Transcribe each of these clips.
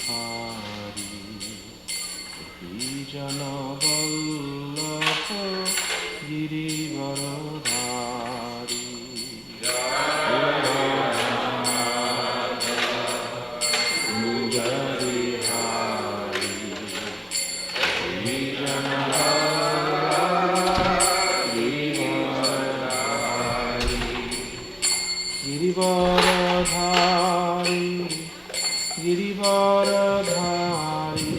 বিহারী বিজনবল্লভ গিরিবরধারী কুঞ্জ বিহারী গিরিবরধারী গিরিবরধারী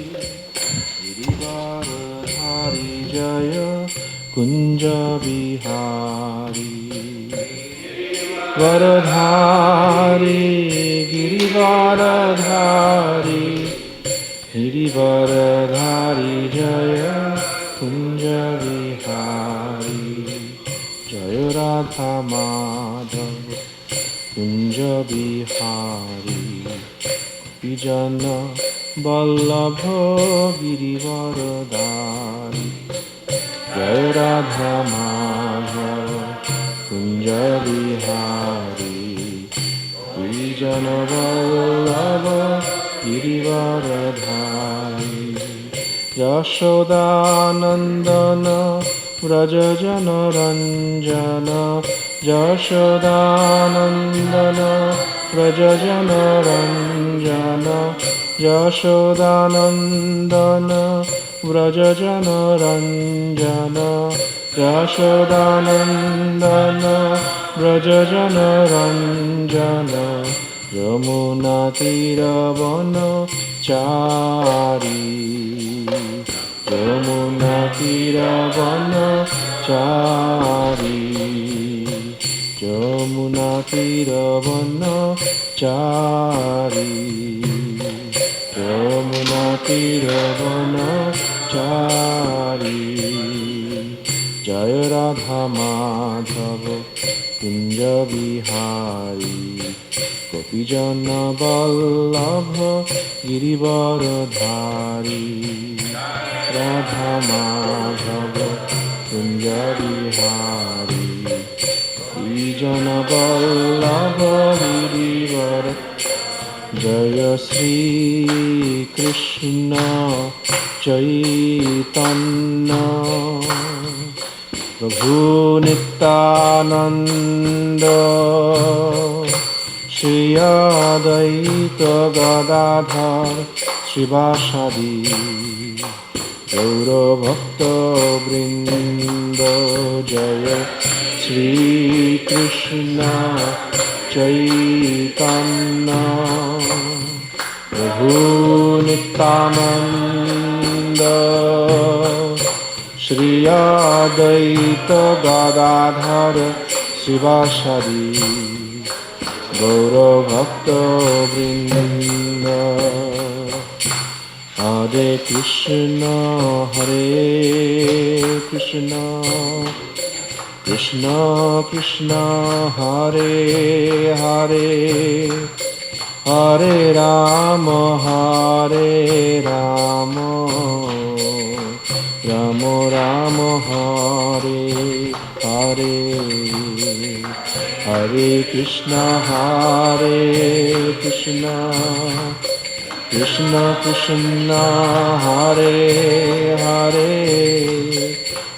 গিরিবরধারী জয় কুঞ্জ বিহারী বরধারী গিরিবরধারী গিরিবরধারী জয় কুঞ্জ বিহারী জয় রাধা মাধব কুঞ্জ বিহারী বিজন বল্লভ গিরিবরধারী জয় রাধা মাধব কুঞ্জ বিহারী বিজন বল্লভ গিরিবরধারী যশোদানন্দন ব্রজ জনরঞ্জন যশোদানন্দন ব্রজ জনরঞ্জন যশোদানন্দন ব্রজ জনরঞ্জন যশোদানন্দন ব্রজ জনরঞ্জন যমুনা তীরবন চারি যমুনা তীরবন চারি যমুনা তীরবন চারি যমুনা তীরবন চারি জয় রাধা মাধব কুঞ্জ বিহারী গোপীজন বল্লভ গিরিবরধারী রাধা মাধব কুঞ্জ বিহারী গোপীজন বল্লভ গিরিবর জয় শ্রী কৃষ্ণ চৈতন্য প্রভু নিত্যানন্দ শ্রী অদ্বৈত গদাধর শিবাসাদি গৌরভক্তবৃন্দ জয় শ্রীকৃষ্ণ চৈতন্য প্রভু নিত্যানন্দ শ্রী অদ্বৈত গদাধর শিবাসাদি গৌরভক্তবৃন্দ হরে কৃষ্ণ কৃষ্ণ কৃষ্ণ হরে হরে হরে রাম রাম রাম হরে হরে হরে কৃষ্ণ কৃষ্ণ কৃষ্ণ হরে হরে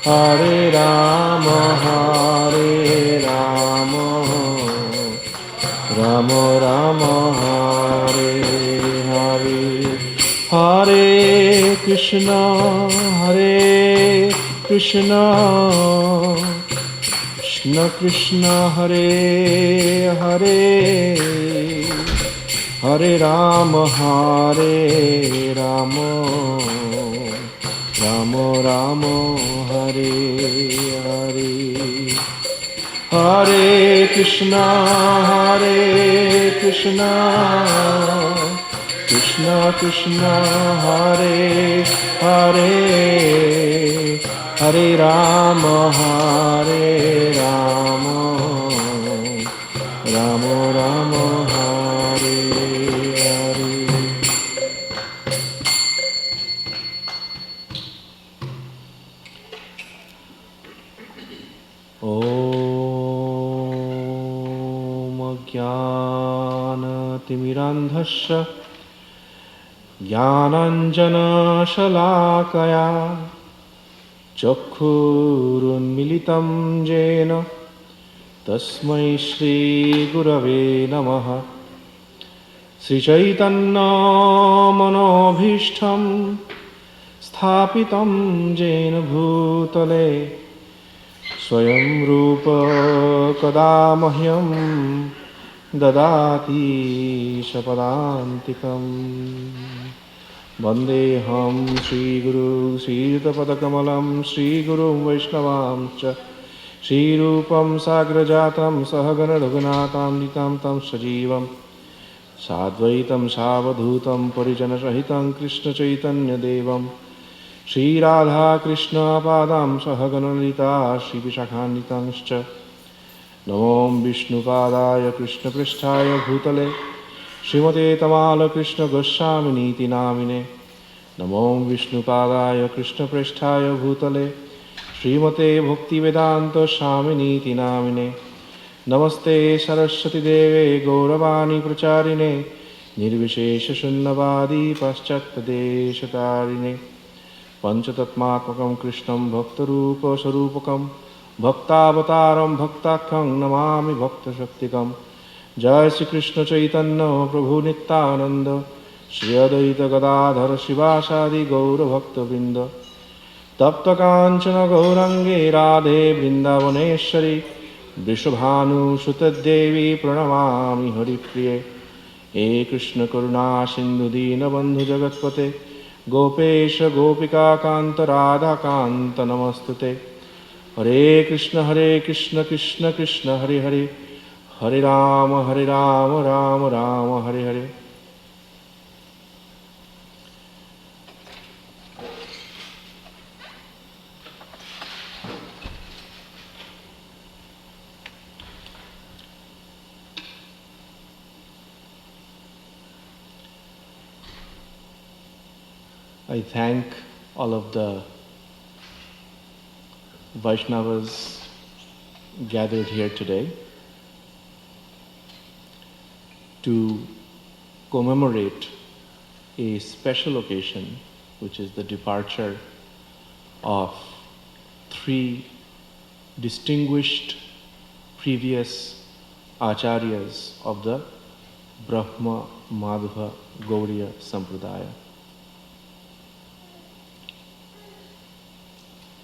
হরে রাম রাম রাম হরে হরে হরে কৃষ্ণ কৃষ্ণ কৃষ্ণ হরে হরে হরে রাম রাম রাম হরে হরে হরে কৃষ্ণ কৃষ্ণ কৃষ্ণ হরে হরে হরে রাম রাম রাম হরে হরে ॐ ज्ञानतिमिरान्धस्य ज्ञानाञ्जनशलाकया चक्षुरुन्मिलितं येन तस्मै श्रीगुरवे नमः। श्रीचैतन्यमनोभीष्टं स्थापितं येन भूतले स्वयं रूप कदा मह्यं ददाति स्वपदान्तिकम्। वन्देऽहं श्रीगुरु श्रीयुतपदकमलं श्रीगुरुं वैष्णवांश्च श्रीरूपं साग्रजातं सहगणरघुनाथान्वितं तं सजीवं साद्वैतं सावधूतं परिजनसहितं कृष्णचैतन्यदेवं श्रीराधाकृष्णपादां सहगणललिता श्रीविशाखान्वितांश्च नमो विष्णुपादाय कृष्णपृष्ठाय भूतले श्रीमते तमालकृष्णगोस्वामिनीति नामिने। नमो विष्णुपादाय कृष्णपृष्ठाय भूतले श्रीमते भक्तिवेदान्तस्वामिनीति नामिने। नमस्ते सरस्वतीदेवे गौरवाणी प्रचारिणे निर्विशेषशून्यवादी पाश्चात्यदेशतारिणे। पंचतत्मात्मकं कृष्णं भक्तरूपस्वरूपकं भक्तावतारं भक्ताख्यं नमामि भक्तशक्तिकम्। जय श्री कृष्ण चैतन्य प्रभु नित्यानंद श्री अद्वैत गदाधर शिवासादि गौरभक्तवृंद। तप्त कांचन गौरांगे राधे वृंदावनेश्वरी वृषभानुसुते देवी प्रणमामि हरिप्रिये। हे कृष्ण करुणा सिंधु दीनबंधु जगत्पते गोपेश गोपिका कांत राधा कांत नमस्तुते। हरे Krishna Krishna Krishna Hare Hare Hare Ram Ram Ram Hare Hare. I thank all of the Vaishnavas gathered here today to commemorate a special occasion, which is the departure of three distinguished previous acharyas of the Brahma Madhva Gauriya Sampradaya.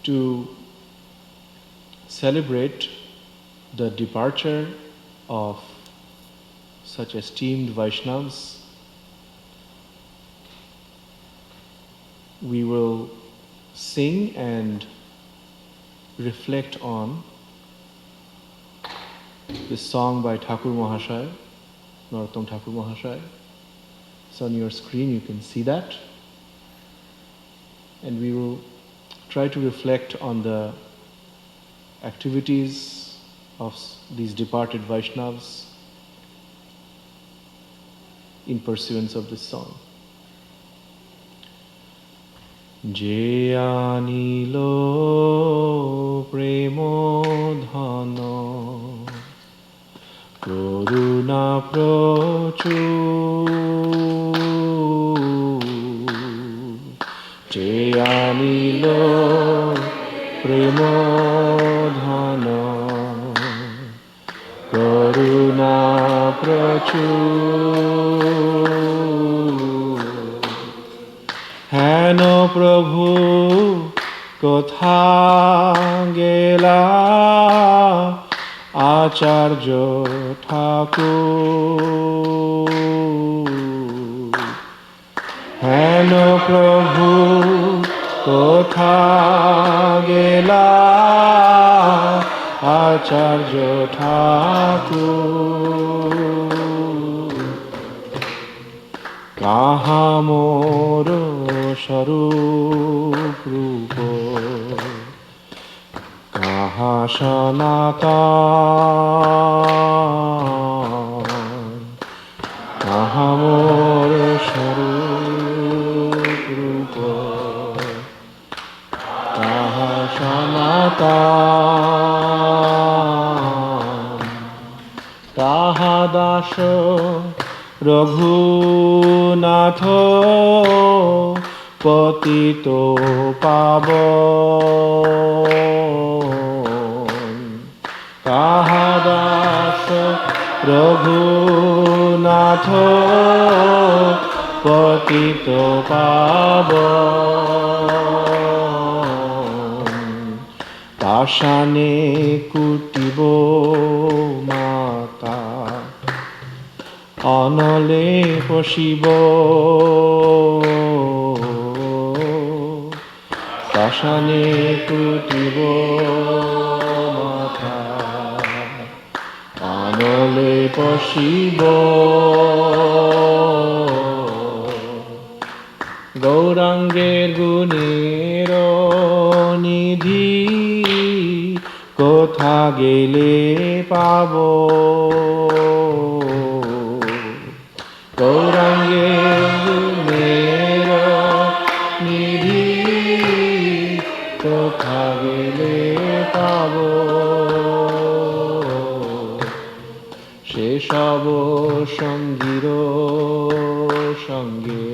To celebrate the departure of such esteemed Vaishnavas, we will sing and reflect on this song by Thakur Mahashaya, Narottam Thakur Mahashaya. It's on your screen, you can see that. And we will try to reflect on the activities of these departed Vaishnavas in pursuance of this song. Je anilo premo dhano koruna prochur je anilo premo dhano করুণা প্রচুর হেন প্রভু কোথা গেলা আচার্য ঠাকুর হেন প্রভু কোথা গেলা আচার্য ঠাকুর কাহা মোর স্বরূপ রূপ কাহা সনাতন কাহা মোর স্বরূপ রূপ কাহা সনাতন কাহা দাস রঘুনাথ পতিত পাবন কাহাদাস রঘুনাথ পতিত পাবন পাষাণে কুটিব মাতা অনলে পশিব পাষাণে কুটিব মাথা অনলে পশিব গৌরাঙ্গের গুণের নিধি কোথা গেলে পাব গৌরাঙ্গের গুণের নিধি কোথা গেলে পাব সেসব সঙ্গীর সঙ্গে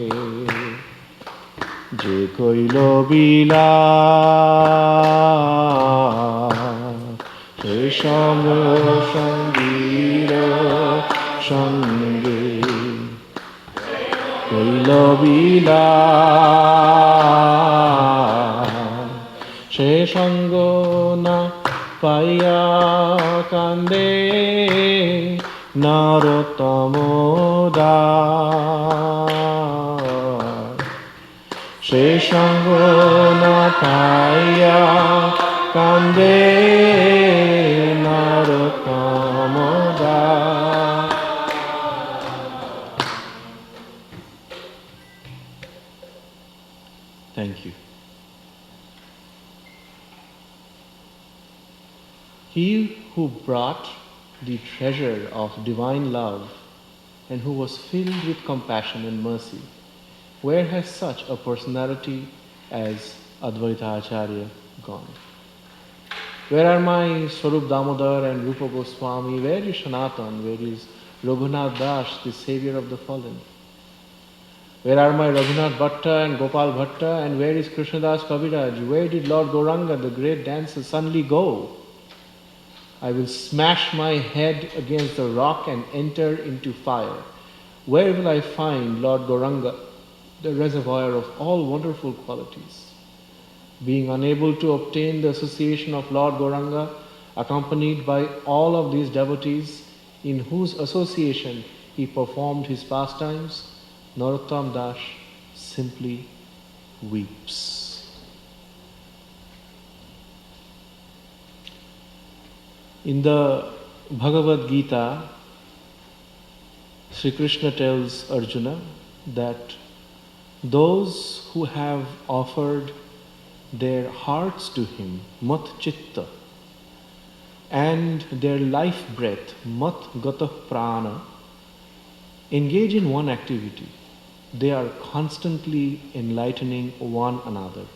যে কইল বিলাস সেসব সঙ্গীর সঙ্গে কইল বিলাস সে সঙ্গ না পাইয়া কান্দে নরোত্তম দাস সে সঙ্গ না পাইয়া কান্দে নরোত্তম Das. Thank you. He who brought the treasure of divine love and who was filled with compassion and mercy, where has such a personality as Advaita Acharya gone? Where are my Swarup Damodar and Rupa Goswami? Where is Sanatan? Where is Raghunath Das, the savior of the fallen? Where are my Raghunath Bhatta and Gopal Bhatta? And where is Krishnadas Kaviraj? Where did Lord Gauranga, the great dancer, suddenly go? I will smash my head against the rock and enter into fire. Where will I find Lord Gauranga, the reservoir of all wonderful qualities? Being unable to obtain the association of Lord Gauranga, accompanied by all of these devotees, in whose association he performed his pastimes, Narottam Das simply weeps. In the Bhagavad Gita, Sri Krishna tells Arjuna that those who have offered their hearts to him, mat chitta, and their life breath, mat gata prana, engage in one activity. They are constantly enlightening one another.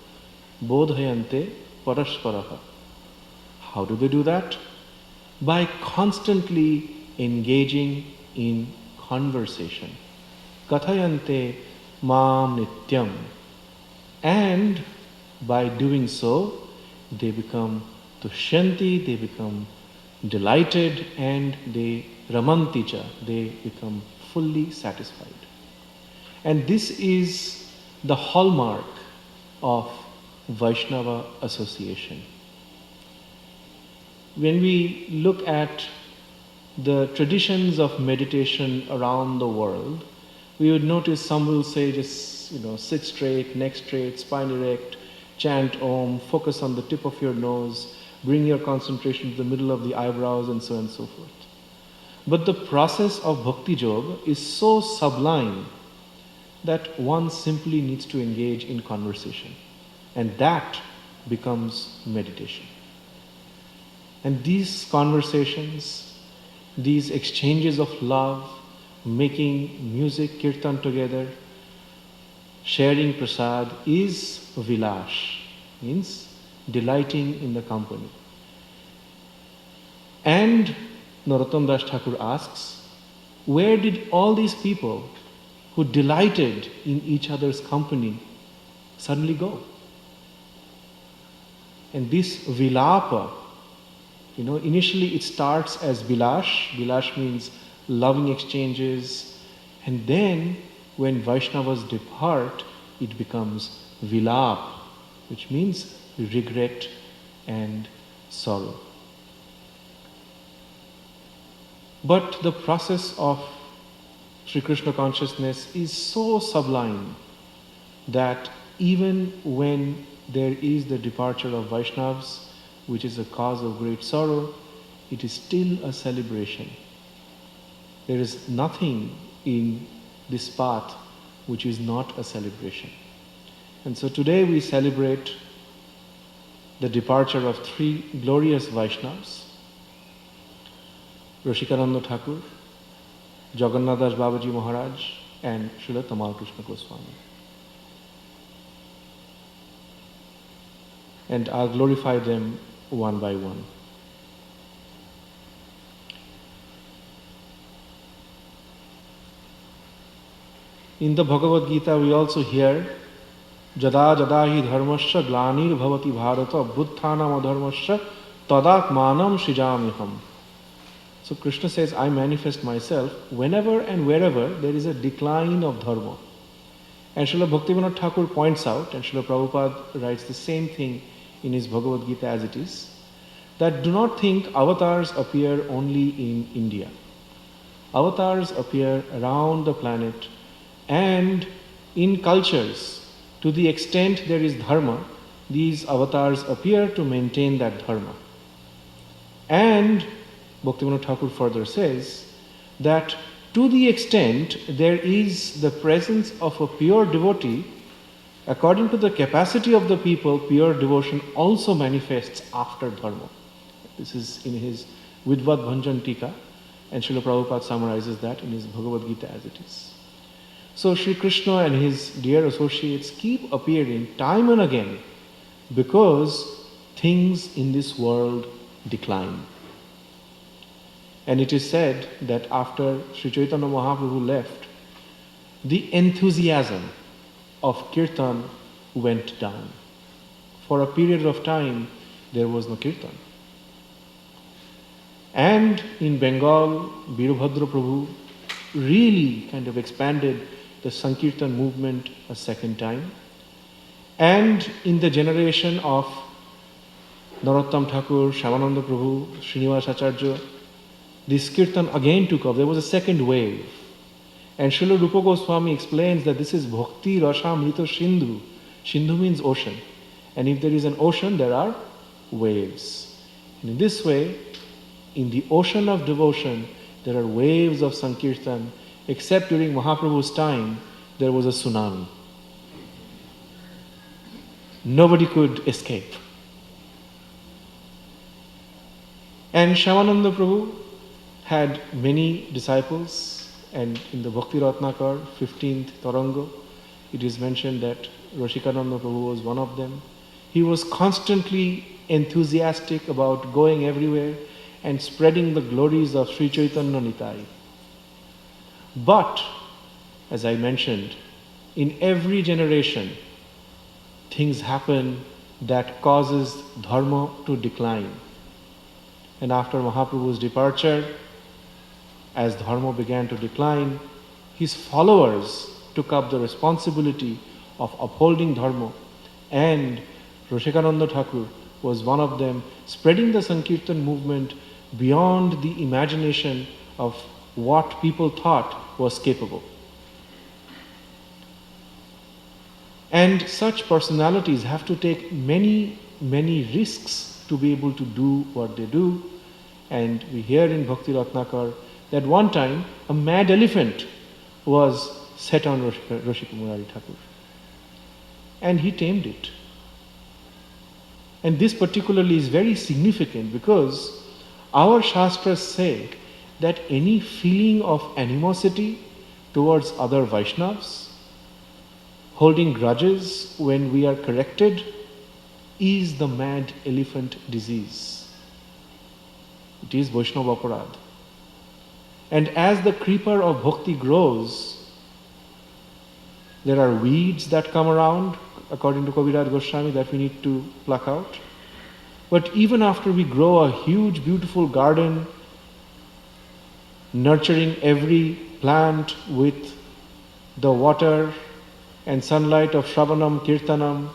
Bodhayante parashparaha. How do they do that? By constantly engaging in conversation. Kathayante mam nityam. And by doing so, they become tushyanti, they become delighted, and they ramanticha, they become fully satisfied. And this is the hallmark of Vaishnava association. When we look at the traditions of meditation around the world, we would notice some will say just, sit straight, neck straight, spine erect, chant Om, focus on the tip of your nose, bring your concentration to the middle of the eyebrows, and so on and so forth. But the process of Bhakti Yoga is so sublime that one simply needs to engage in conversation. And that becomes meditation. And these conversations, these exchanges of love, making music, kirtan together, sharing prasad is vilash, means delighting in the company. And Narottam Das Thakur asks, where did all these people who delighted in each other's company suddenly go? And this vilapa, initially it starts as vilash. Vilash means loving exchanges. And then when Vaishnavas depart, it becomes vilap, which means regret and sorrow. But the process of Sri Krishna consciousness is so sublime that even when there is the departure of Vaishnavas, which is a cause of great sorrow, it is still a celebration. There is nothing in this path which is not a celebration. And so today we celebrate the departure of three glorious Vaishnavas, Rasikananda Thakur, Jagannath Das Babaji Maharaj, and Srila Tamal Krishna Goswami. And I'll glorify them one by one. In the Bhagavad Gita we also hear Jada jada hi dharmasya glanir bhavati bharata buddhanam adharmasya tadatmanam srijamiham. So Krishna says, I manifest myself whenever and wherever there is a decline of dharma. And Srila Bhaktivinoda Thakur points out, and Srila Prabhupada writes the same thing in his Bhagavad Gita as it is, that do not think avatars appear only in India. Avatars appear around the planet and in cultures. To the extent there is dharma, these avatars appear to maintain that dharma. And Bhaktivinoda Thakur further says that to the extent there is the presence of a pure devotee, according to the capacity of the people, pure devotion also manifests after dharma. This is in his Vidvat Bhanjan Tika, and Srila Prabhupada summarizes that in his Bhagavad Gita as it is. So Sri Krishna and his dear associates keep appearing time and again because things in this world decline. And it is said that after Sri Chaitanya Mahaprabhu left, the enthusiasm of kirtan went down. For a period of time, there was no kirtan. And in Bengal, Birubhadra Prabhu really kind of expanded the Sankirtan movement a second time. And in the generation of Narottam Thakur, Shyamananda Prabhu, Srinivas Acharya, this kirtan again took off. There was a second wave. And Srila Rupa Goswami explains that this is Bhakti Rasamrita Sindhu. Sindhu means ocean. And if there is an ocean, there are waves. And in this way, in the ocean of devotion, there are waves of Sankirtan, except during Mahaprabhu's time, there was a tsunami. Nobody could escape. And Shyamananda Prabhu had many disciples, and in the Bhakti Ratnakar, 15th Taranga, it is mentioned that Rasikananda Prabhu was one of them. He was constantly enthusiastic about going everywhere and spreading the glories of Sri Chaitanya Nitai. But, as I mentioned, in every generation, things happen that causes dharma to decline. And after Mahaprabhu's departure, as dharma began to decline, his followers took up the responsibility of upholding dharma, and Rasikananda Thakur was one of them, spreading the Sankirtan movement beyond the imagination of what people thought was capable. And such personalities have to take many, many risks to be able to do what they do. And we hear in Bhakti Ratnakar that one time a mad elephant was set on Rashika Murari Thakur. And he tamed it. And this particularly is very significant because our Shastras say that any feeling of animosity towards other Vaishnavas, holding grudges when we are corrected, is the mad elephant disease. It is Vaishnava Aparad. And as the creeper of bhakti grows, there are weeds that come around, according to Kaviraj Goswami, that we need to pluck out. But even after we grow a huge, beautiful garden, nurturing every plant with the water and sunlight of Shravanam, Kirtanam,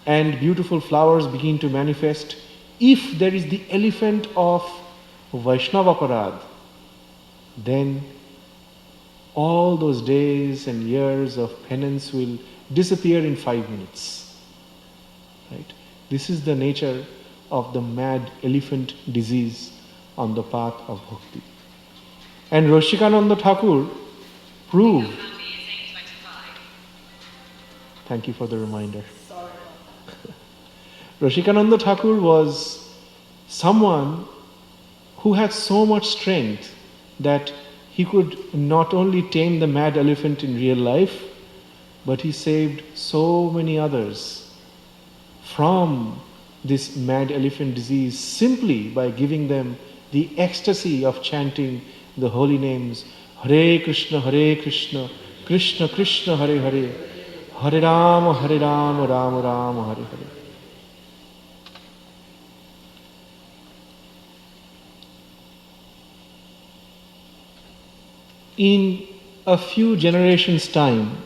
and beautiful flowers begin to manifest, if there is the elephant of Vaishnava Parad, then all those days and years of penance will disappear in 5 minutes. Right? This is the nature of the mad elephant disease on the path of bhakti. And Roshikananda Thakur proved. Thank you for the reminder. Roshikananda Thakur was someone who had so much strength that he could not only tame the mad elephant in real life, but he saved so many others from this mad elephant disease simply by giving them the ecstasy of chanting the holy names Hare Krishna, Krishna Krishna, Hare Hare, Hare Rama, Rama Rama, Hare Hare. In a few generations' time,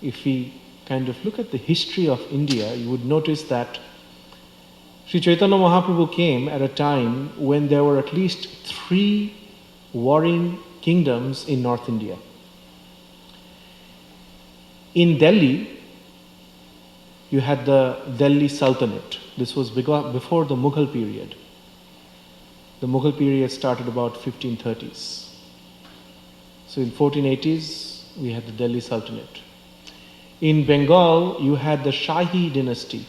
if we kind of look at the history of India, you would notice that Sri Chaitanya Mahaprabhu came at a time when there were at least 3 warring kingdoms in North India. In Delhi, you had the Delhi Sultanate. This was before the Mughal period. The Mughal period started about 1530s. So in 1480s, we had the Delhi Sultanate. In Bengal, you had the Shahi dynasty,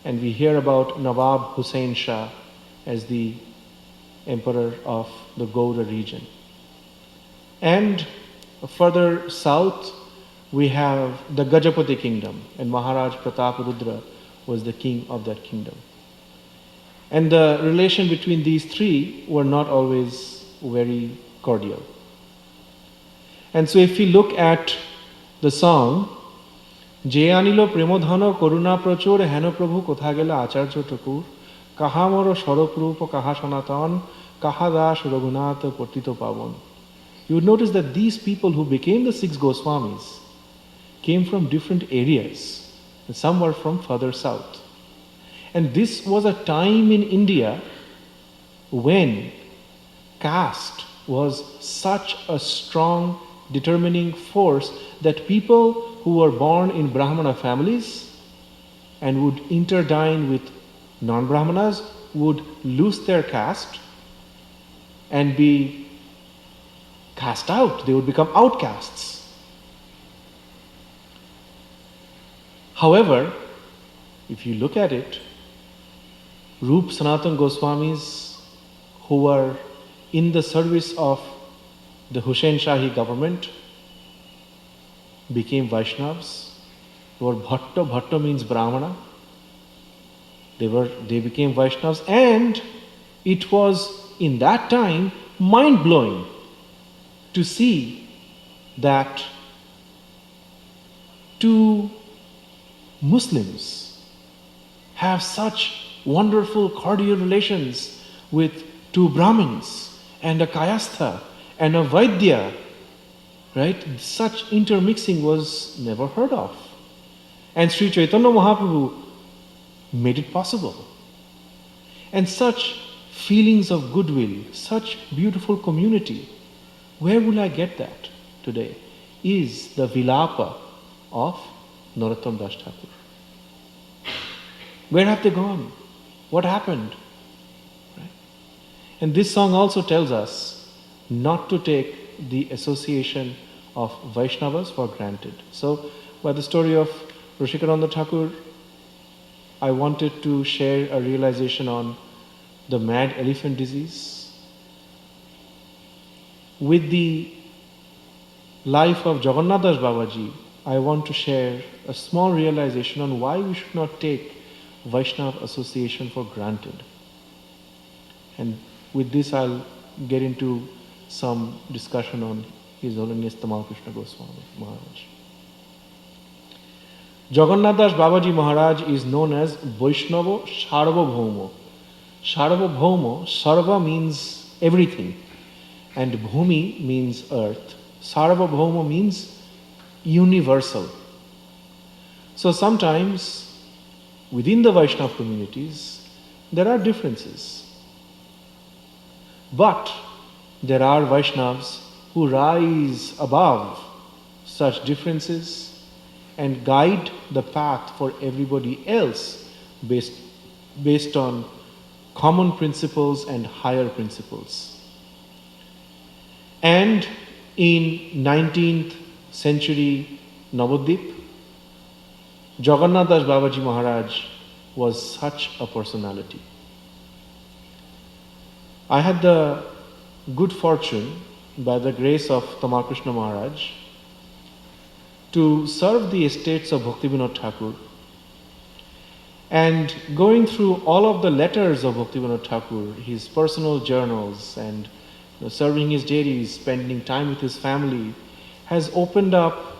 and we hear about Nawab Hussain Shah as the emperor of the Gauda region. And further south, we have the Gajapati kingdom, and Maharaj Prataparudra was the king of that kingdom. And the relation between these 3 were not always very cordial. And so if we look at the song, Je anilo premodhana koruna prachur heno prabhu kotha gela acharya takur kaha moro swarop rupa kaha sanatan kaha das raghunath patito pavon. You would notice that these people who became the 6 Goswamis came from different areas, and some were from further south. And this was a time in India when caste was such a strong determining force that people who were born in Brahmana families and would interdine with non-Brahmanas would lose their caste and be cast out. They would become outcasts. However, if you look at it, Rup Sanatan Goswamis who were in the service of the Hussain Shahi government became Vaishnavas. Or Bhatto, Bhatto means Brahmana. They became Vaishnavas, and it was in that time mind-blowing to see that 2 Muslims have such wonderful cordial relations with 2 Brahmins and a Kayastha and a Vaidya, right? Such intermixing was never heard of. And Sri Chaitanya Mahaprabhu made it possible. And such feelings of goodwill, such beautiful community, where will I get that today? Is the Vilapa of Narottam Das Thakur. Where have they gone? What happened? Right? And this song also tells us not to take the association of Vaishnavas for granted. So, by the story of Roshikananda Thakur, I wanted to share a realization on the mad elephant disease. With the life of Jagannath Das Babaji, I want to share a small realization on why we should not take Vaishnava association for granted. And with this, I'll get into some discussion on His Holiness Tamal Krishna Goswami Maharaj. Jagannath Das Babaji Maharaj is known as Vaishnava Sarvabhauma. Sarvabhauma, Sarva means everything, and Bhumi means earth. Sarvabhauma means universal. So sometimes within the Vaishnava communities there are differences. But there are Vaishnavas who rise above such differences and guide the path for everybody else based on common principles and higher principles. And in 19th century Navadvip, Jagannath Das Babaji Maharaj was such a personality. I had the good fortune, by the grace of Tamal Krishna Maharaj, to serve the estates of Bhaktivinoda Thakur. And going through all of the letters of Bhaktivinoda Thakur, his personal journals, and serving his deities, spending time with his family, has opened up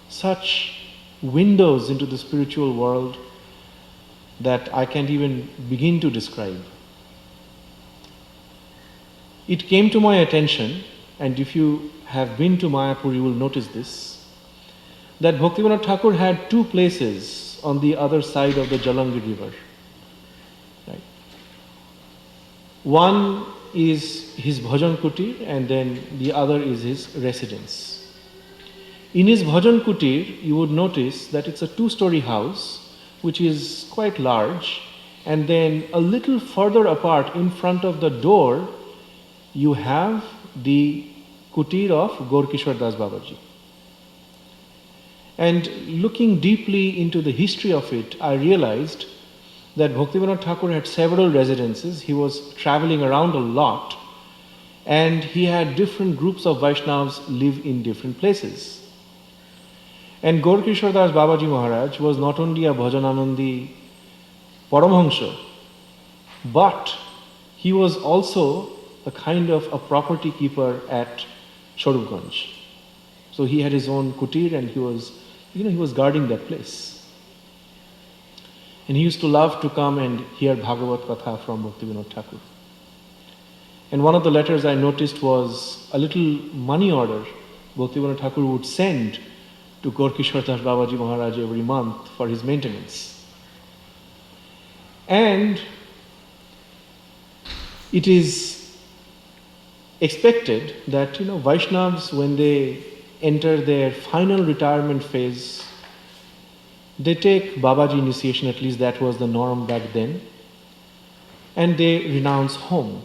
such windows into the spiritual world that I can't even begin to describe. It came to my attention, and if you have been to Mayapur, you will notice this, that Bhaktivinoda Thakur had two places on the other side of the Jalangi river. Right? One is his bhajan kutir, and then the other is his residence. In his bhajan kutir, you would notice that it's a two-story house, which is quite large, and then a little further apart in front of the door, you have the kutir of Gaurkishore Das Babaji. And looking deeply into the history of it, I realized that Bhaktivinoda Thakur had several residences. He was traveling around a lot, and he had different groups of Vaishnavas live in different places. And Gaurkishore Das Babaji Maharaj was not only a Bhajananandi Paramhansha, but he was also a kind of a property keeper at Swarupganj. So he had his own kutir, and he was guarding that place. And he used to love to come and hear Bhagavat Katha from Bhaktivinoda Thakur. And one of the letters I noticed was a little money order Bhaktivinoda Thakur would send to Gaurkishore Das Babaji Maharaj every month for his maintenance. And it is expected that Vaishnavas, when they enter their final retirement phase, they take Babaji initiation, at least that was the norm back then, and they renounce home.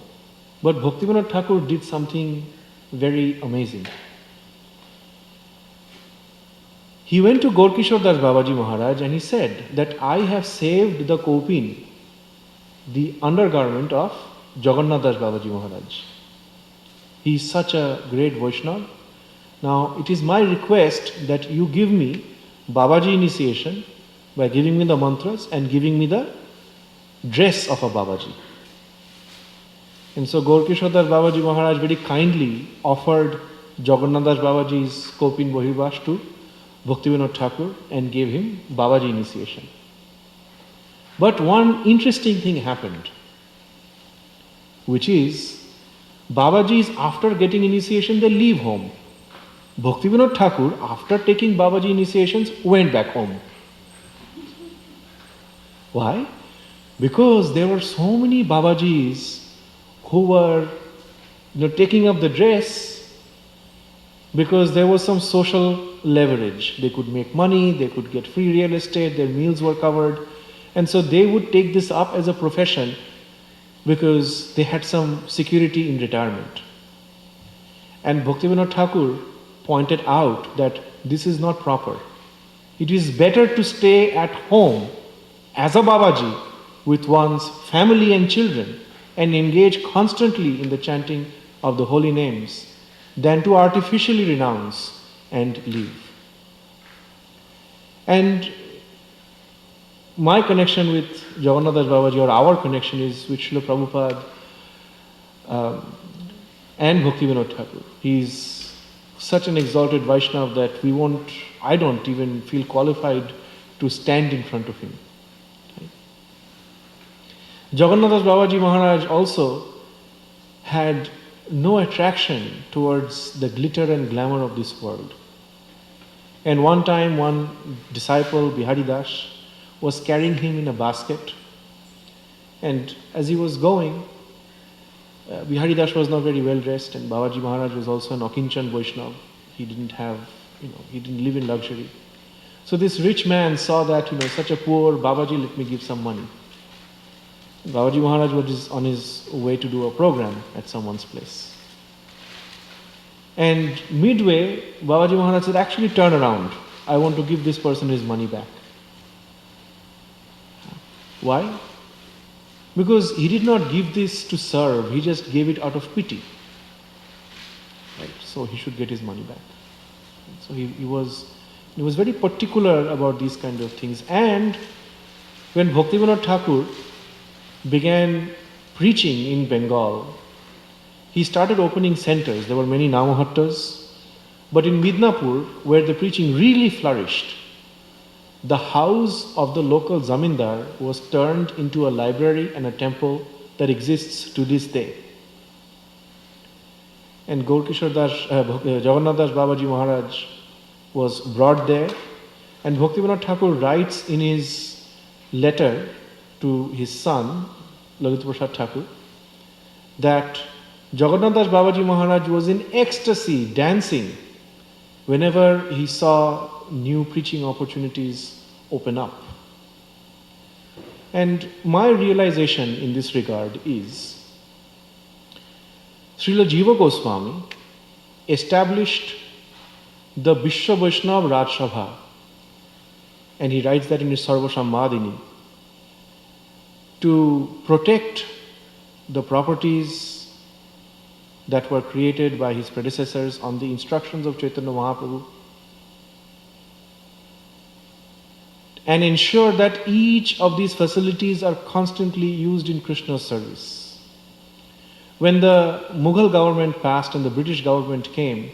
But Bhaktivinoda Thakur did something very amazing. He went to Gaurkishore Das Babaji Maharaj and he said that I have saved the kaupin, the undergarment of Jagannath Das Babaji Maharaj. He is such a great Vaishnava. Now it is my request that you give me Babaji initiation by giving me the mantras and giving me the dress of a Babaji. And so Gaurkishore Das Babaji Maharaj very kindly offered Jagannath Das Babaji's kaupin Bahirvash to Bhaktivinoda Thakur and gave him Babaji initiation. But one interesting thing happened, which is Babajis, after getting initiation, they leave home. Bhaktivinoda Thakur, after taking Babaji initiations, went back home. Why? Because there were so many Babajis who were taking up the dress because there was some social leverage. They could make money, they could get free real estate, their meals were covered, and so they would take this up as a profession because they had some security in retirement. And Bhaktivinoda Thakur pointed out that this is not proper. It is better to stay at home as a Babaji with one's family and children and engage constantly in the chanting of the holy names than to artificially renounce and leave. And my connection with Jagannath Das Babaji, or our connection, is with Srila Prabhupada and Bhaktivinoda Thakur. He's such an exalted Vaishnava that I don't even feel qualified to stand in front of him. Jagannath Babaji Maharaj also had no attraction towards the glitter and glamour of this world. And one time, one disciple, Bihari Das, was carrying him in a basket. And as he was going, Bihari Das was not very well dressed, and Babaji Maharaj was also an Akinchan Vaishnava. He didn't live in luxury. So this rich man saw that, such a poor Babaji, let me give some money. Babaji Maharaj was on his way to do a program at someone's place. And midway, Babaji Maharaj said, actually turn around. I want to give this person his money back. Why? Because he did not give this to serve, he just gave it out of pity. Right? So he should get his money back. So he was very particular about these kind of things. And when Bhaktivinoda Thakur began preaching in Bengal, he started opening centers. There were many Namahattas. But in Midnapur, where the preaching really flourished, the house of the local zamindar was turned into a library and a temple that exists to this day. And Gaurkishore Das, Jagannath Das Babaji Maharaj was brought there, and Bhaktivinoda Thakur writes in his letter to his son, Lalit Prasad Thakur, that Jagannath Das Babaji Maharaj was in ecstasy, dancing, whenever he saw new preaching opportunities open up. And my realization in this regard is, Srila Jiva Goswami established the Vishwa Vaishnava Raj Sabha, and he writes that in his Sarva Sammadini, to protect the properties that were created by his predecessors on the instructions of Chaitanya Mahaprabhu, and ensure that each of these facilities are constantly used in Krishna's service. When the Mughal government passed and the British government came,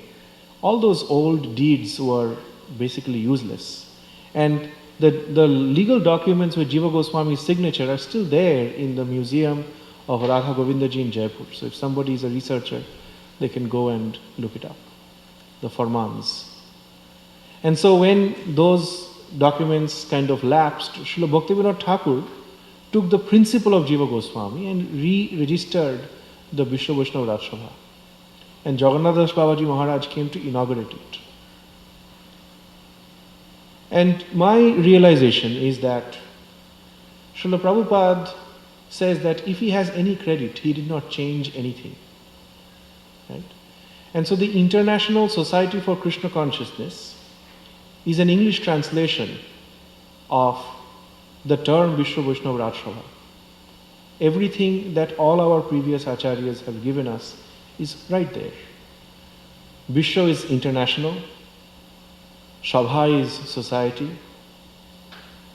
all those old deeds were basically useless. And the legal documents with Jiva Goswami's signature are still there in the museum of Radha Govindaji in Jaipur. So if somebody is a researcher, they can go and look it up, the formans. And so when those documents kind of lapsed, Srila Bhaktivinoda Thakur took the principle of Jiva Goswami and re-registered the Vishwa Vaishnava Raj Sabha. And Jagannath Das Babaji Maharaj came to inaugurate it. And my realization is that Srila Prabhupada says that if he has any credit, he did not change anything. Right? And so the International Society for Krishna Consciousness is an English translation of the term Vishwa Vaishnava Raj Sabha. Everything that all our previous acharyas have given us is right there. Vishwa is international, Sabha is society.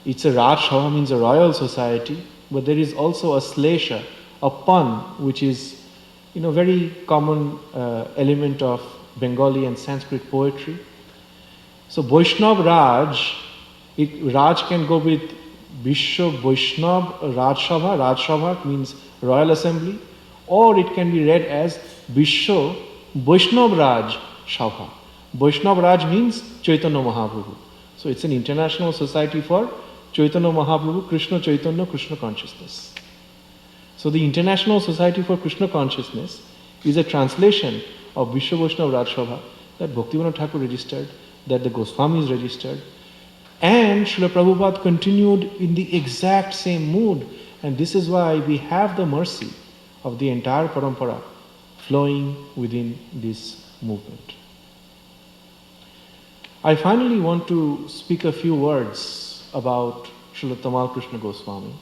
It's a Raj Sabha, means a royal society, but there is also a slesha, a pun, which is very common element of Bengali and Sanskrit poetry. So Vaishnav Raj, Raj can go with Vishwa Vaishnav Raj Sabha. Raj Sabha means royal assembly, or it can be read as Vishwa Vaishnav Raj Sabha. Vaishnav Raj means Chaitanya Mahaprabhu. So it's an international society for Chaitanya Mahaprabhu, Krishna Chaitanya, Krishna consciousness. So the International Society for Krishna Consciousness is a translation of Vishwa Vaishnava Raj Sabha that Bhaktivinoda Thakur registered, that the Goswamis registered, and Srila Prabhupada continued in the exact same mood. And this is why we have the mercy of the entire parampara flowing within this movement. I finally want to speak a few words about Srila Tamal Krishna Goswami.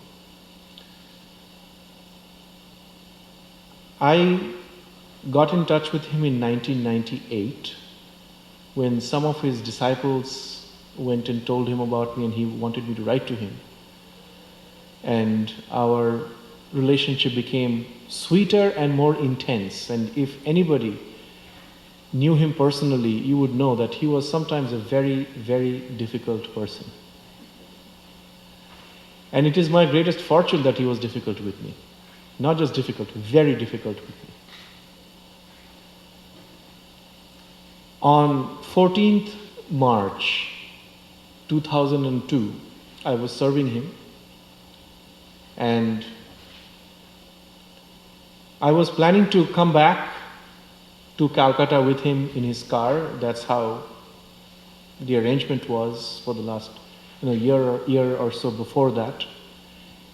I got in touch with him in 1998 when some of his disciples went and told him about me, and he wanted me to write to him. And our relationship became sweeter and more intense. And if anybody knew him personally, you would know that he was sometimes a very, very difficult person. And it is my greatest fortune that he was difficult with me. Not just difficult, very difficult with me. On 14th March 2002, I was serving him, and I was planning to come back to Calcutta with him in his car. That's how the arrangement was for the last year or so before that.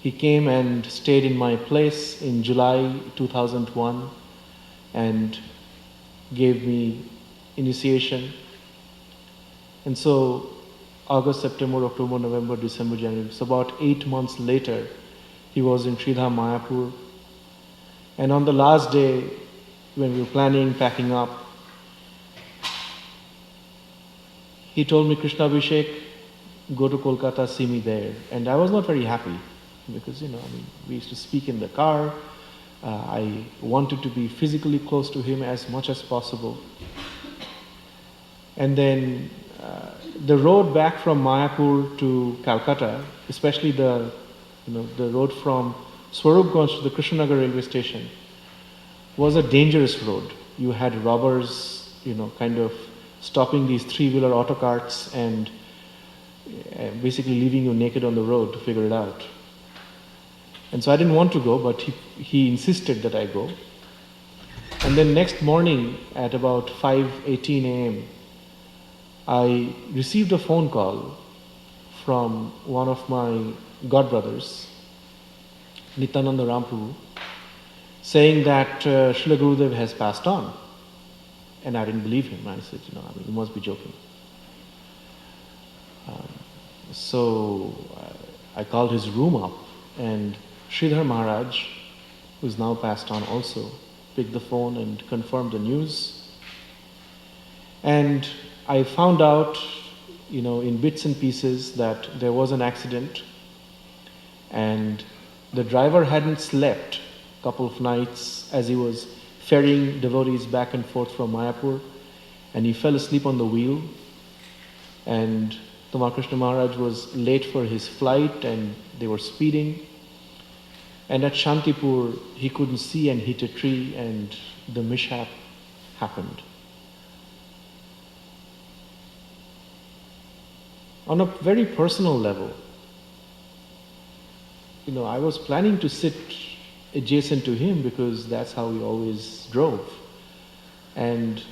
He came and stayed in my place in July 2001 and gave me initiation. And so August, September, October, November, December, January, so about 8 months later, he was in Sridham, Mayapur. And on the last day, when we were planning, packing up, he told me, Krishna Abhishek, go to Kolkata, see me there. And I was not very happy because, we used to speak in the car. I wanted to be physically close to him as much as possible. And then the road back from Mayapur to Calcutta, especially the road from Swarupganj to the Krishnanagar railway station, was a dangerous road. You had robbers, kind of stopping these three-wheeler auto carts and basically leaving you naked on the road to figure it out. And so I didn't want to go, but he insisted that I go. And then next morning at about 5:18 a.m., I received a phone call from one of my godbrothers, Nityananda Ramprabhu, saying that Srila Gurudev has passed on. And I didn't believe him. I said, you must be joking. So I called his room up, and Sridhar Maharaj, who is now passed on also, picked the phone and confirmed the news. And I found out, in bits and pieces that there was an accident, and the driver hadn't slept a couple of nights as he was ferrying devotees back and forth from Mayapur, and he fell asleep on the wheel, and Tamar Krishna Maharaj was late for his flight and they were speeding, and at Shantipur he couldn't see and hit a tree, and the mishap happened. On a very personal level, I was planning to sit adjacent to him because that's how we always drove. And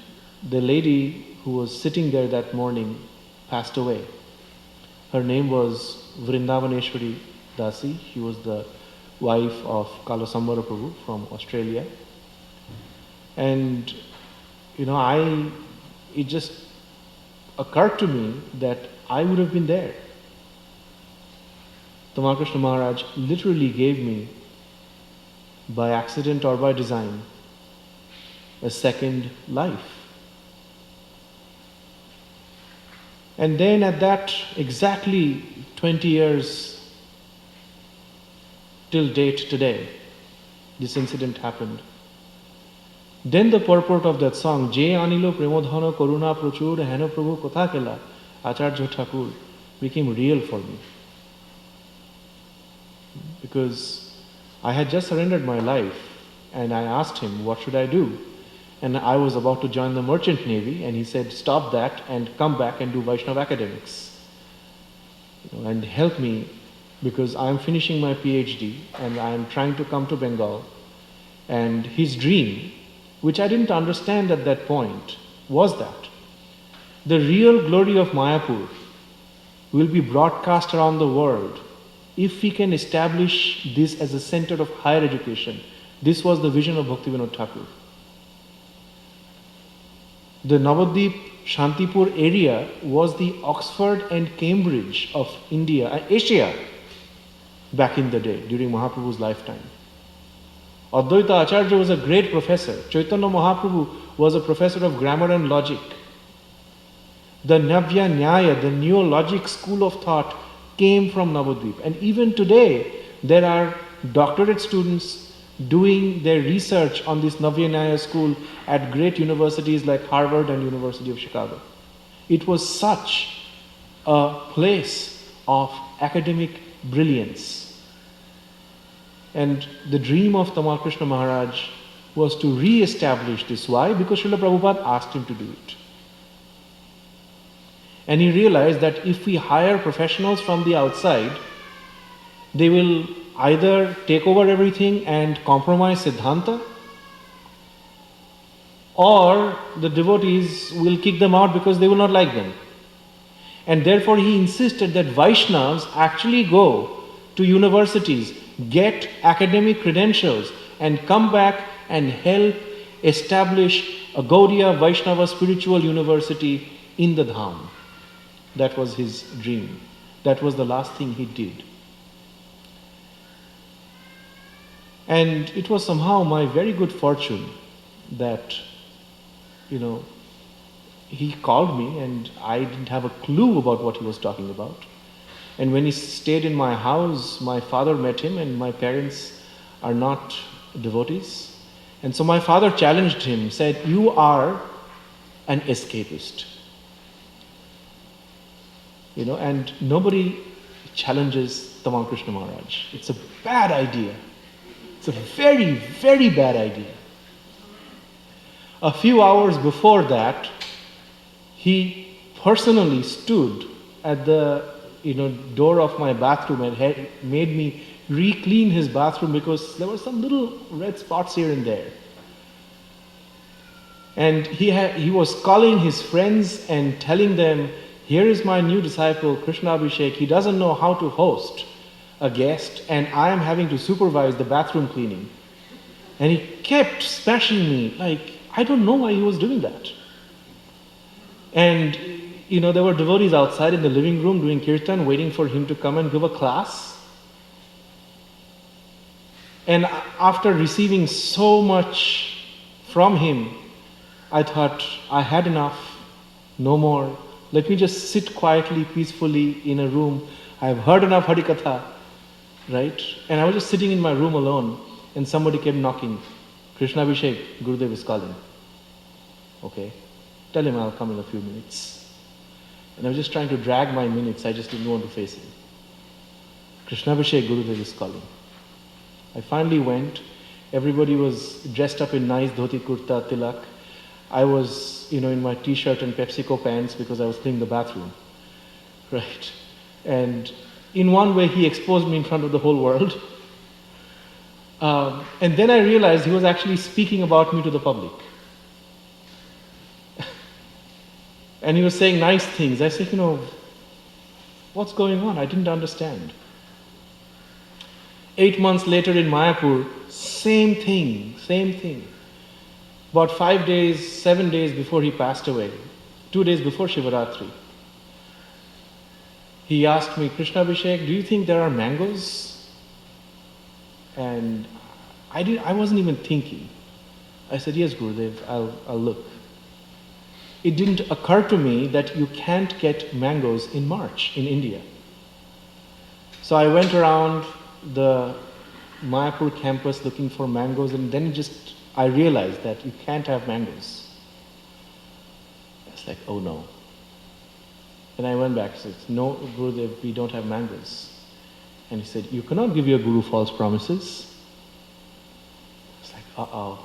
the lady who was sitting there that morning passed away. Her name was Vrindavaneshwari Dasi. She was the wife of Kalasambara Prabhu from Australia. And, it just occurred to me that I would have been there. Tamar Krishna Maharaj literally gave me, by accident or by design, a second life. And then at that exactly 20 years till date today, this incident happened. Then the purport of that song, Je Anilo Premodhana Karuna Prachur Hena Prabhu Kotha Kela Acharya Thakur, became real for me. Because I had just surrendered my life, and I asked him, what should I do? And I was about to join the Merchant Navy, and he said, stop that and come back and do Vaishnava academics. And help me, because I'm finishing my PhD and I'm trying to come to Bengal. And his dream, which I didn't understand at that point, was that the real glory of Mayapur will be broadcast around the world if we can establish this as a center of higher education. This was the vision of Bhaktivinoda Thakur. The Navadvip Shantipur area was the Oxford and Cambridge of India, Asia, back in the day, during Mahaprabhu's lifetime. Advaita Acharya was a great professor. Chaitanya Mahaprabhu was a professor of grammar and logic. The Navya Nyaya, the neologic school of thought, came from Navadvip. And even today, there are doctorate students doing their research on this Navya school at great universities like Harvard and University of Chicago. It was such a place of academic brilliance. And the dream of Tamal Krishna Maharaj was to re-establish this. Why? Because Srila Prabhupada asked him to do it. And he realized that if we hire professionals from the outside, they will either take over everything and compromise Siddhanta, or the devotees will kick them out because they will not like them. And therefore he insisted that Vaishnavas actually go to universities, get academic credentials, and come back and help establish a Gaudiya Vaishnava spiritual university in the Dham. That was his dream. That was the last thing he did. And it was somehow my very good fortune that, he called me and I didn't have a clue about what he was talking about. And when he stayed in my house, my father met him, and my parents are not devotees. And so my father challenged him, said, "You are an escapist." And nobody challenges Tamal Krishna Maharaj. It's a bad idea. It's a very, very bad idea. A few hours before that, he personally stood at the door of my bathroom and had made me re-clean his bathroom because there were some little red spots here and there. And he was calling his friends and telling them, "Here is my new disciple, Krishna Abhishek. He doesn't know how to host a guest, and I am having to supervise the bathroom cleaning." And he kept smashing me, like, I don't know why he was doing that. And, there were devotees outside in the living room doing kirtan, waiting for him to come and give a class. And after receiving so much from him, I thought, I had enough, no more. Let me just sit quietly, peacefully in a room. I've heard enough Harikatha, right? And I was just sitting in my room alone, and somebody came knocking. "Krishna Abhishek, Gurudev is calling." "Okay, tell him I'll come in a few minutes." And I was just trying to drag my minutes, I just didn't want to face him. "Krishna Abhishek, Gurudev is calling." I finally went. Everybody was dressed up in nice dhoti kurta, tilak. I was, in my t-shirt and PepsiCo pants because I was cleaning the bathroom. Right. And in one way, he exposed me in front of the whole world. And then I realized he was actually speaking about me to the public. And he was saying nice things. I said, what's going on? I didn't understand. 8 months later in Mayapur, same thing. About 5 days, 7 days before he passed away, 2 days before Shivaratri, he asked me, "Krishna Abhishek, do you think there are mangoes?" And I wasn't even thinking. I said, "Yes, Gurudev, I'll look." It didn't occur to me that you can't get mangoes in March in India. So I went around the Mayapur campus looking for mangoes, and then I realized that you can't have mangoes. It's like, oh no. And I went back and said, "No, Gurudev, we don't have mangoes." And he said, "You cannot give your Guru false promises." It's like, uh-oh.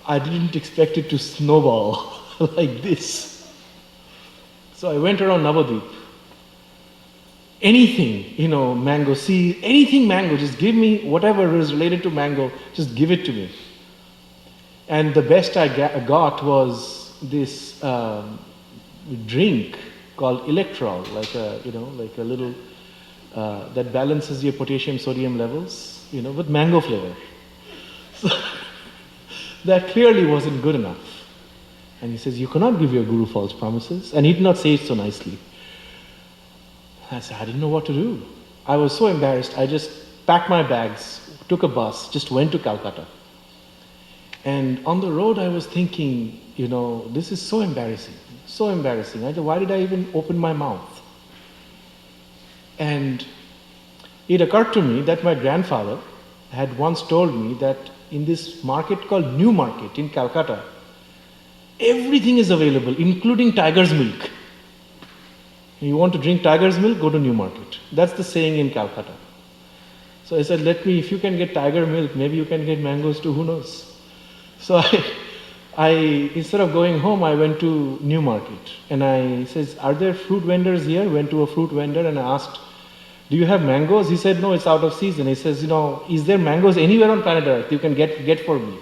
I didn't expect it to snowball like this. So I went around Navadvip. Anything, mango seed, anything mango, just give me whatever is related to mango, just give it to me. And the best I got was this drink called Electrol, like a little, that balances your potassium sodium levels, with mango flavor. So that clearly wasn't good enough. And he says, "You cannot give your Guru false promises." And he did not say it so nicely. I said, I didn't know what to do. I was so embarrassed. I just packed my bags, took a bus, just went to Calcutta. And on the road I was thinking, this is so embarrassing. So embarrassing. Why did I even open my mouth? And it occurred to me that my grandfather had once told me that in this market called New Market in Calcutta, everything is available, including tiger's milk. You want to drink tiger's milk, go to New Market. That's the saying in Calcutta. So I said, if you can get tiger milk, maybe you can get mangoes too, who knows? So I instead of going home, I went to New Market. And I says, are there fruit vendors here? Went to a fruit vendor and I asked, do you have mangoes? He said, no, it's out of season. He says, is there mangoes anywhere on planet Earth you can get for me?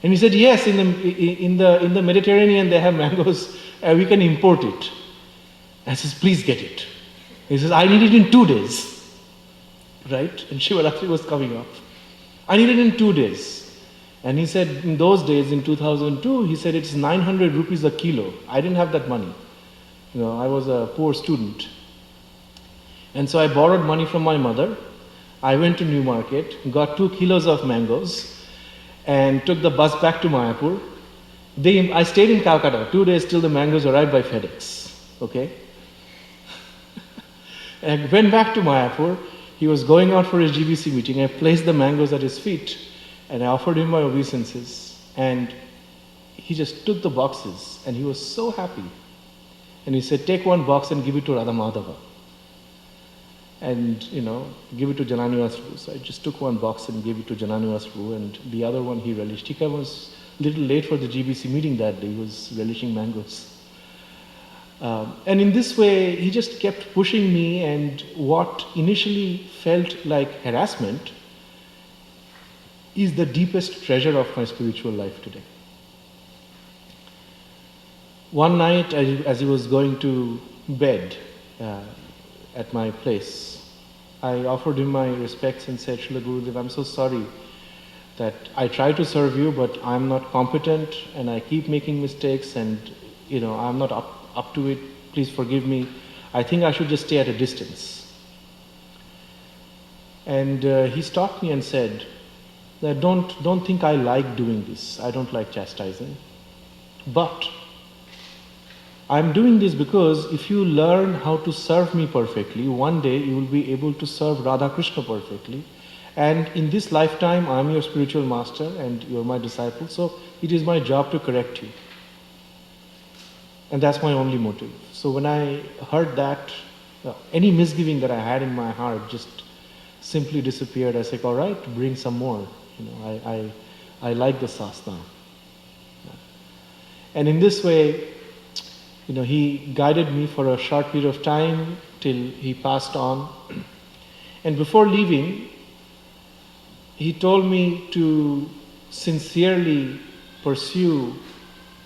And he said, yes, in the Mediterranean they have mangoes, we can import it. I says, please get it. He says, I need it in 2 days. Right? And Shivaratri was coming up. I need it in 2 days. And he said, in those days, in 2002, he said, it's 900 rupees a kilo. I didn't have that money. I was a poor student. And so I borrowed money from my mother. I went to New Market, got 2 kilos of mangoes, and took the bus back to Mayapur. I stayed in Calcutta 2 days till the mangoes arrived by FedEx. Okay? And I went back to Mayapur. He was going out for his GBC meeting. I placed the mangoes at his feet and I offered him my obeisances. And he just took the boxes and he was so happy. And he said, take 1 box and give it to Radha Madhava. And, give it to Jananivas Prabhu. So I just took 1 box and gave it to Jananivas Prabhu, and the other one he relished. He was a little late for the GBC meeting that day. He was relishing mangoes. And in this way, he just kept pushing me, and what initially felt like harassment is the deepest treasure of my spiritual life today. One night, as he was going to bed at my place, I offered him my respects and said, Srila Gurudev, I'm so sorry that I try to serve you, but I'm not competent and I keep making mistakes and, I'm not up to it. Please forgive me. I think I should just stay at a distance. And he stopped me and said that don't think I like doing this. I don't like chastising. But I'm doing this because if you learn how to serve me perfectly, one day you will be able to serve Radha Krishna perfectly. And in this lifetime, I'm your spiritual master and you're my disciple. So it is my job to correct you. And that's my only motive. So when I heard that, any misgiving that I had in my heart just simply disappeared. I said, all right, bring some more. I like the sasana. And in this way, he guided me for a short period of time till he passed on. And before leaving, he told me to sincerely pursue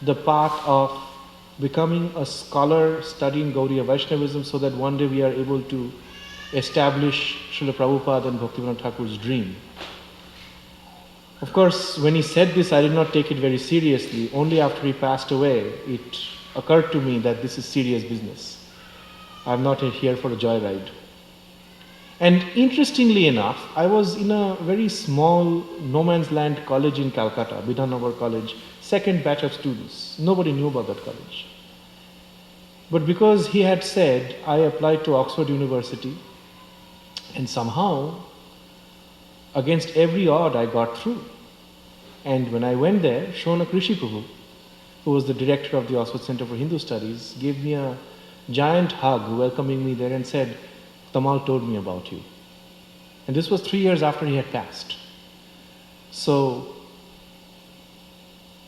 the path of becoming a scholar studying Gaudiya Vaishnavism so that one day we are able to establish Srila Prabhupada and Bhaktivinoda Thakur's dream. Of course, when he said this, I did not take it very seriously. Only after he passed away, it occurred to me that this is serious business. I'm not here for a joyride. And interestingly enough, I was in a very small no man's land college in Calcutta, Bidhanagar College, second batch of students. Nobody knew about that college. But because he had said, I applied to Oxford University, and somehow, against every odd, I got through. And when I went there, Shonak Rishi Prabhu, who was the director of the Oxford Center for Hindu Studies, gave me a giant hug welcoming me there and said, Tamal told me about you. And this was 3 years after he had passed. So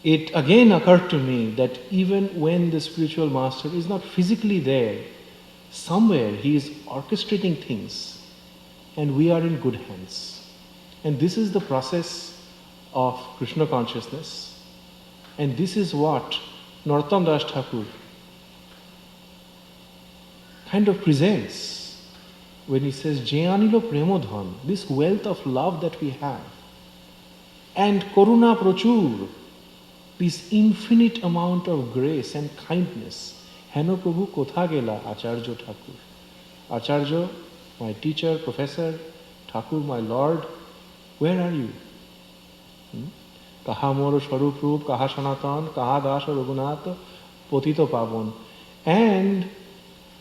it again occurred to me that even when the spiritual master is not physically there, somewhere he is orchestrating things and we are in good hands. And this is the process of Krishna consciousness. And this is what Narottam Das Thakur kind of presents when he says, Jayanilo Premodhan, this wealth of love that we have, and Karuna Prachur, this infinite amount of grace and kindness. Heno Prabhu Kotha Gela Acharya Thakur. Acharya, my teacher, professor, Thakur, my Lord, where are you? Kaha Moro Swarup Roop, Kaha Sanatan, Kaha Dasha Raghunath, Potito Pavon. And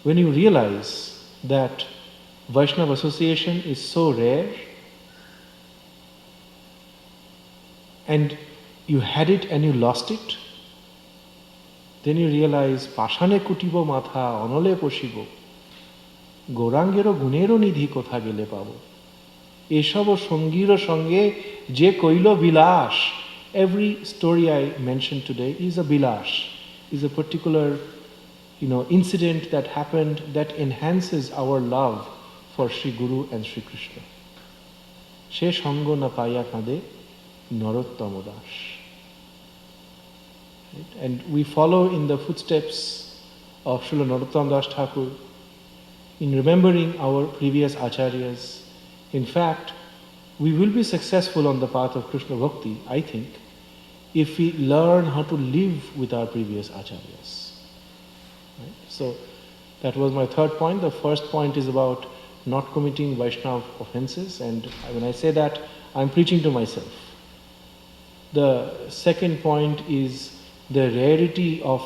when you realize that Vaishnava association is so rare, and you had it and you lost it, then you realize Pashane kutibo matha onole poshibo Gorangero gunero nidhi kotha gele pabo Eshabo songiro songe je koilo bilash. Every story I mentioned today is a bilash, is a particular incident that happened that enhances our love for Sri Guru and Sri Krishna. She Shango na paya kade Narottama Das. And we follow in the footsteps of Srila Narottama Das Thakur in remembering our previous acharyas. In fact, we will be successful on the path of Krishna Bhakti, I think, if we learn how to live with our previous acharyas. Right? So that was my third point. The first point is about not committing Vaishnava offenses, and when I say that, I'm preaching to myself. The second point is the rarity of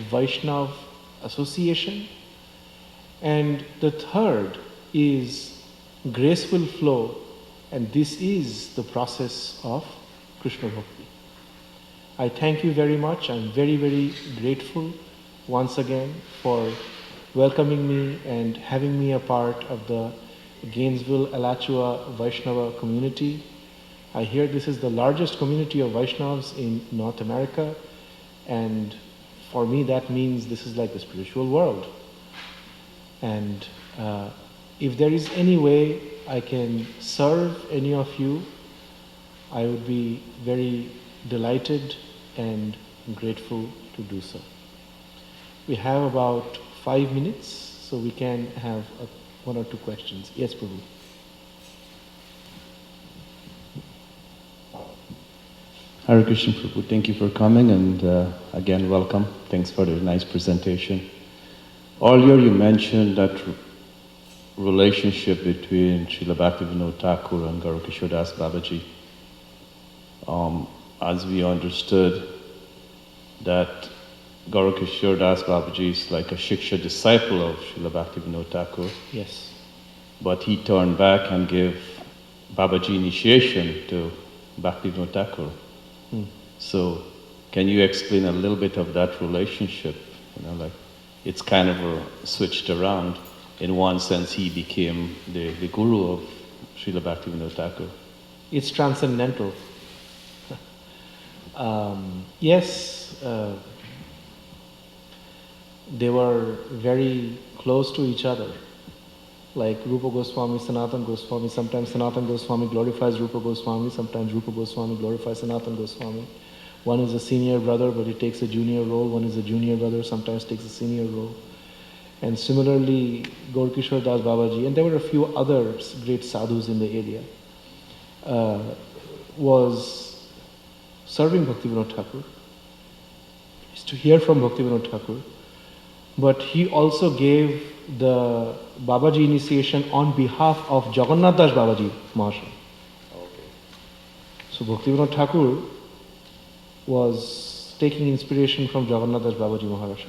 Vaishnava association, and the third is graceful flow, and this is the process of Krishna Bhakti. I thank you very much. I'm very, very grateful once again for welcoming me and having me a part of the Gainesville Alachua Vaishnava community. I hear this is the largest community of Vaishnavas in North America, and for me that means this is like the spiritual world. And if there is any way I can serve any of you, I would be very delighted and grateful to do so. We have about 5 minutes, so we can have one or two questions. Yes, Prabhu. Hare Krishna Prabhu, thank you for coming, and again welcome. Thanks for the nice presentation. Earlier you mentioned that relationship between Srila Bhaktivinoda Thakur and Gaurkishore Das Babaji. As we understood that Gaurkishore Das Babaji is like a Shiksha disciple of Srila Bhaktivinoda Thakur. Yes. But he turned back and gave Babaji initiation to Bhaktivinoda Thakur. So, can you explain a little bit of that relationship? Like it's kind of switched around. In one sense, he became the guru of Srila Bhaktivinoda Thakur. It's transcendental. Yes, they were very close to each other. Like Rupa Goswami, Sanatana Goswami. Sometimes Sanatana Goswami glorifies Rupa Goswami. Sometimes Rupa Goswami glorifies Sanatana Goswami. One is a senior brother, but he takes a junior role. One is a junior brother, sometimes takes a senior role. And similarly, Gaurkishore Das Babaji, and there were a few other great sadhus in the area, was serving Bhaktivinoda Thakur. Is to hear from Bhaktivinoda Thakur. But he also gave the Babaji initiation on behalf of Jagannath Das Babaji Mahasaya. Okay. So Bhaktivinoda Thakur was taking inspiration from Jagannath Das Babaji Maharaj.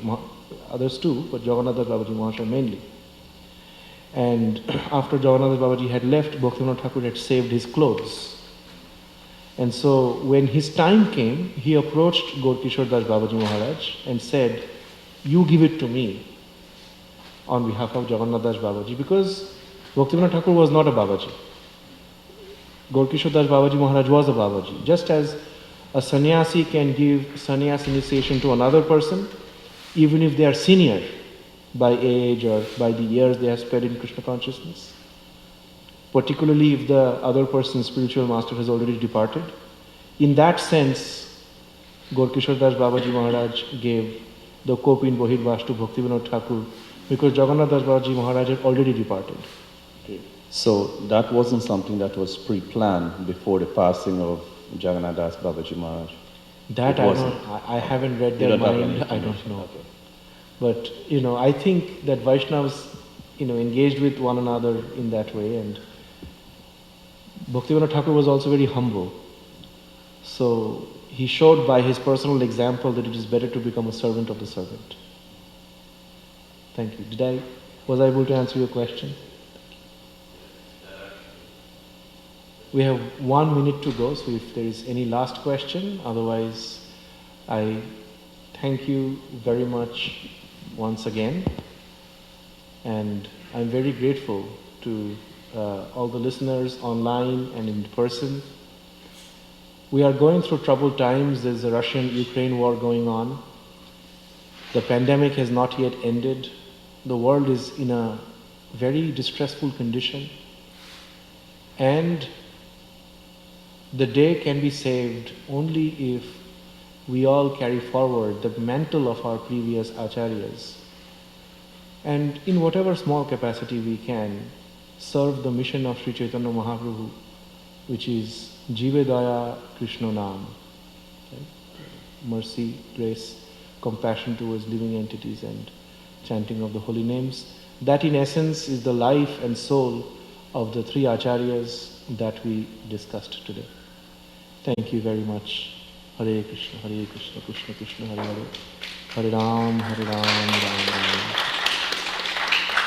Others too, but Jagannath Das Babaji Mahasaya mainly. And after Jagannath Das Babaji had left, Bhaktivinoda Thakur had saved his clothes. And so when his time came, he approached Gaurkishore Das Babaji Maharaj and said, "You give it to me on behalf of Jagannath Das Babaji," because Bhaktivinoda Thakur was not a Babaji. Gaurkishore Das Babaji Maharaj was a Babaji. Just as a sannyasi can give sannyas initiation to another person, even if they are senior by age or by the years they have spent in Krishna consciousness, particularly if the other person's spiritual master has already departed. In that sense, Gaurkishore Das Babaji Maharaj gave the Kopin Bohirvash to Bhaktivinoda Thakur because Jagannath Das Babaji Maharaj had already departed. Okay. So that wasn't something that was pre-planned before the passing of Jagannath Das Babaji Maharaj? That I haven't read their mind, I don't know. Okay. But, I think that Vaishnavas, engaged with one another in that way, and Bhaktivinoda Thakur was also very humble. So he showed by his personal example that it is better to become a servant of the servant. Thank you. Was I able to answer your question? We have 1 minute to go, so if there is any last question, otherwise I thank you very much once again, and I'm very grateful to all the listeners online and in person. We are going through troubled times. There's a Russian-Ukraine war going on. The pandemic has not yet ended. The world is in a very distressful condition. And the day can be saved only if we all carry forward the mantle of our previous acharyas, and in whatever small capacity we can, serve the mission of Sri Chaitanya Mahaprabhu, which is Jive Daya Krishna Nam, right? Mercy, grace, compassion towards living entities, and chanting of the holy names. That in essence is the life and soul of the three acharyas that we discussed today. Thank you very much. Hare Krishna, Krishna Krishna, Hare Hare, Hare Ram, Ram Ram.